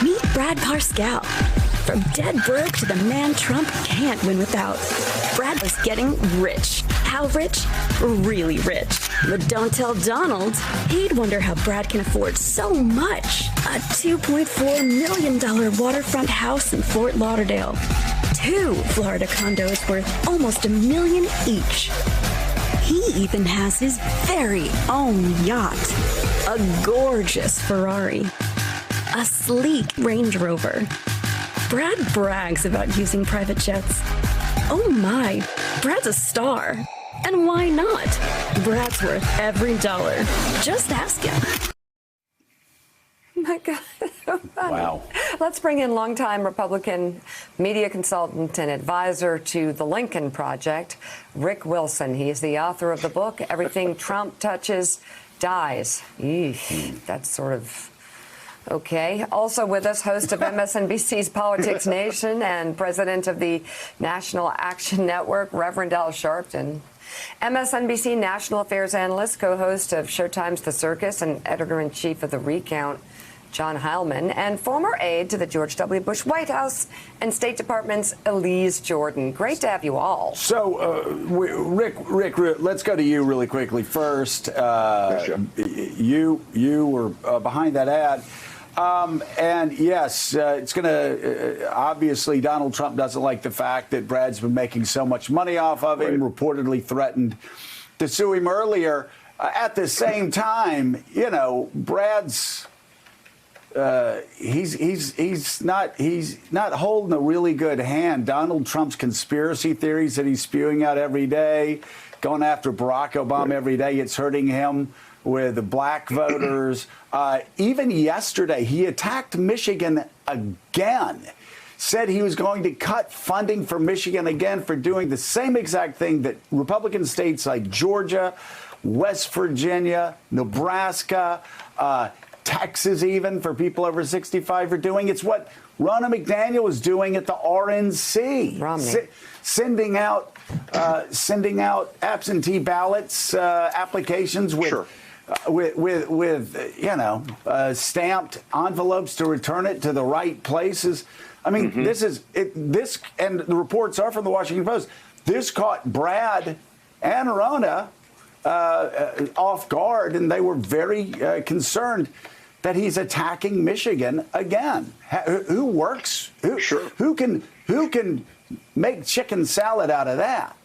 Meet Brad Parscale. From dead broke to the man Trump can't win without. Brad was getting rich. How rich? Really rich. But don't tell Donald. He'd wonder how Brad can afford so much. A $2.4 million waterfront house in Fort Lauderdale. 2 Florida condos worth almost $1 million each. He even has his very own yacht. A gorgeous Ferrari. A sleek Range Rover. Brad brags about using private jets. Oh my, Brad's a star. And why not? Brad's worth every dollar. Just ask him. My God. Wow. Let's bring in longtime Republican media consultant and advisor to the Lincoln Project, Rick Wilson. He is the author of the book, Everything Trump Touches Dies. Eesh, that's sort of okay. Also with us, host of MSNBC's Politics Nation and president of the National Action Network, Reverend Al Sharpton. MSNBC national affairs analyst, co-host of Showtime's The Circus, and editor-in-chief of The Recount, John Heilman, and former aide to the George W. Bush White House and State Department's Elise Jordan. Great to have you all. So, Rick, let's go to you really quickly first. Sure. You were behind that ad. And yes, it's going to obviously Donald Trump doesn't like the fact that Brad's been making so much money off of him, reportedly threatened to sue him earlier. At the same time, you know, Brad's he's not holding a really good hand. Donald Trump's conspiracy theories that he's spewing out every day, going after Barack Obama every day, it's hurting him with the black voters. Even yesterday, he attacked Michigan again, said he was going to cut funding for Michigan again for doing the same exact thing that Republican states like Georgia, West Virginia, Nebraska, Texas even, for people over 65 are doing. It's what Ronna McDaniel was doing at the RNC. Sending out absentee ballots, applications with Sure. with you know, stamped envelopes to return it to the right places. I mean, this is it. This, and the reports are from the Washington Post. This caught Brad and Ronna off guard, and they were very concerned that he's attacking Michigan again. Who works? Who can make chicken salad out of that?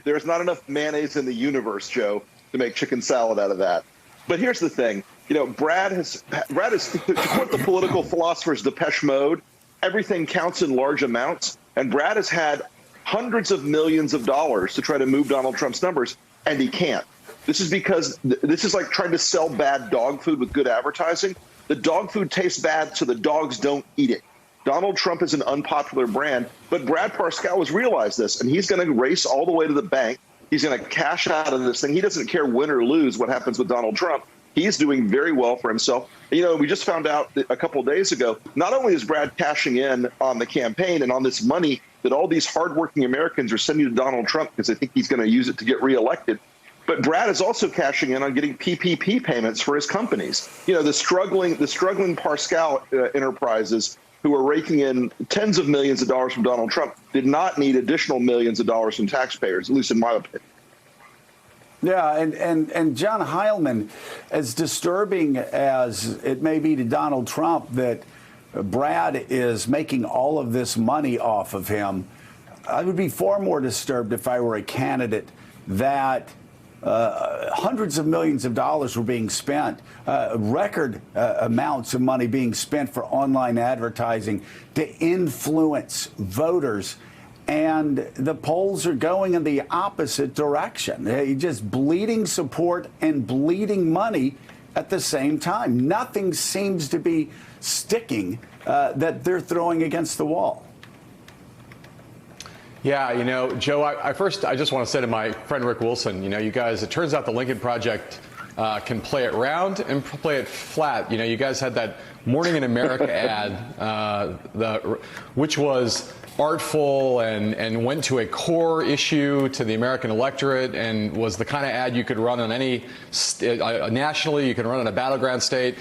There's not enough mayonnaise in the universe, Joe, to make chicken salad out of that. But here's the thing. You know, Brad is, to quote the political philosophers Depeche Mode, everything counts in large amounts. And Brad has had hundreds of millions of dollars to try to move Donald Trump's numbers, and he can't. This is because this is like trying to sell bad dog food with good advertising. The dog food tastes bad, so the dogs don't eat it. Donald Trump is an unpopular brand, but Brad Parscale has realized this, and he's going to race all the way to the bank. He's going to cash out of this thing. He doesn't care win or lose what happens with Donald Trump. He's doing very well for himself. You know, we just found out that a couple of days ago, not only is Brad cashing in on the campaign and on this money that all these hardworking Americans are sending to Donald Trump because they think he's going to use it to get reelected, but Brad is also cashing in on getting PPP payments for his companies. You know, the struggling Parscale enterprises who are raking in tens of millions of dollars from Donald Trump did not need additional millions of dollars from taxpayers, at least in my opinion. Yeah, and John Heilman, as disturbing as it may be to Donald Trump that Brad is making all of this money off of him, I would be far more disturbed if I were a candidate that hundreds of millions of dollars were being spent, record amounts of money being spent for online advertising to influence voters. And the polls are going in the opposite direction. They're just bleeding support and bleeding money at the same time. Nothing seems to be sticking that they're throwing against the wall. Yeah, you know, Joe, I just want to say to my friend Rick Wilson, you know, you guys, it turns out the Lincoln Project can play it round and play it flat. You know, you guys had that Morning in America ad, which was artful and went to a core issue to the American electorate and was the kind of ad you could run on any nationally. You can run in a battleground state.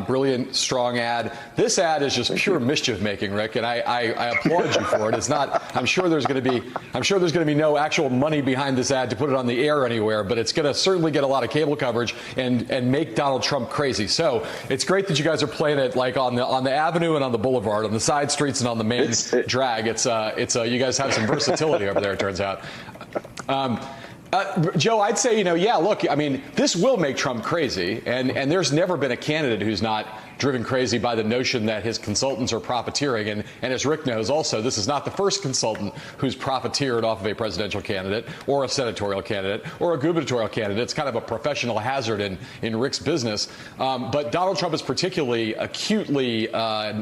Brilliant, strong ad. This ad is just pure mischief making, Rick, and I applaud you for it. It's not. I'm sure there's going to be no actual money behind this ad to put it on the air anywhere, but it's going to certainly get a lot of cable coverage and make Donald Trump crazy. So it's great that you guys are playing it like on the avenue and on the boulevard, on the side streets and on the main drag. You guys have some versatility over there, it turns out. Joe, I'd say, yeah, look, I mean, this will make Trump crazy, and there's never been a candidate who's not driven crazy by the notion that his consultants are profiteering. And as Rick knows also, this is not the first consultant who's profiteered off of a presidential candidate or a senatorial candidate or a gubernatorial candidate. It's kind of a professional hazard in Rick's business. But Donald Trump is particularly acutely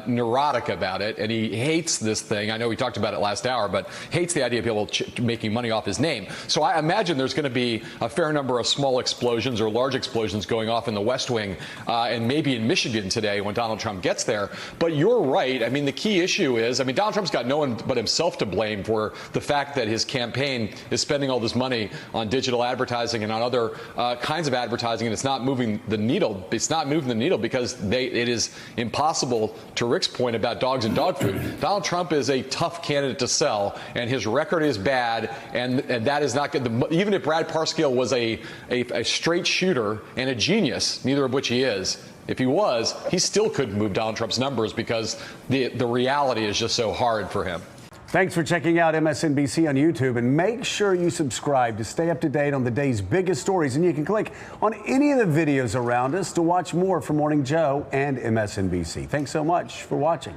neurotic about it, and he hates this thing. I know we talked about it last hour, but hates the idea of people making money off his name. So I imagine there's going to be a fair number of small explosions or large explosions going off in the West Wing and maybe in Michigan today when Donald Trump gets there. But you're right. I mean, the key issue is, Donald Trump's got no one but himself to blame for the fact that his campaign is spending all this money on digital advertising and on other kinds of advertising, and it's not moving the needle. It's not moving the needle because it is impossible, to Rick's point about dogs and dog food. Donald Trump is a tough candidate to sell, and his record is bad, and that is not good. Even if Brad Parscale was a straight shooter and a genius, neither of which he is, if he was, he still couldn't move Donald Trump's numbers because the reality is just so hard for him. Thanks for checking out MSNBC on YouTube, and make sure you subscribe to stay up to date on the day's biggest stories. And you can click on any of the videos around us to watch more from Morning Joe and MSNBC. Thanks so much for watching.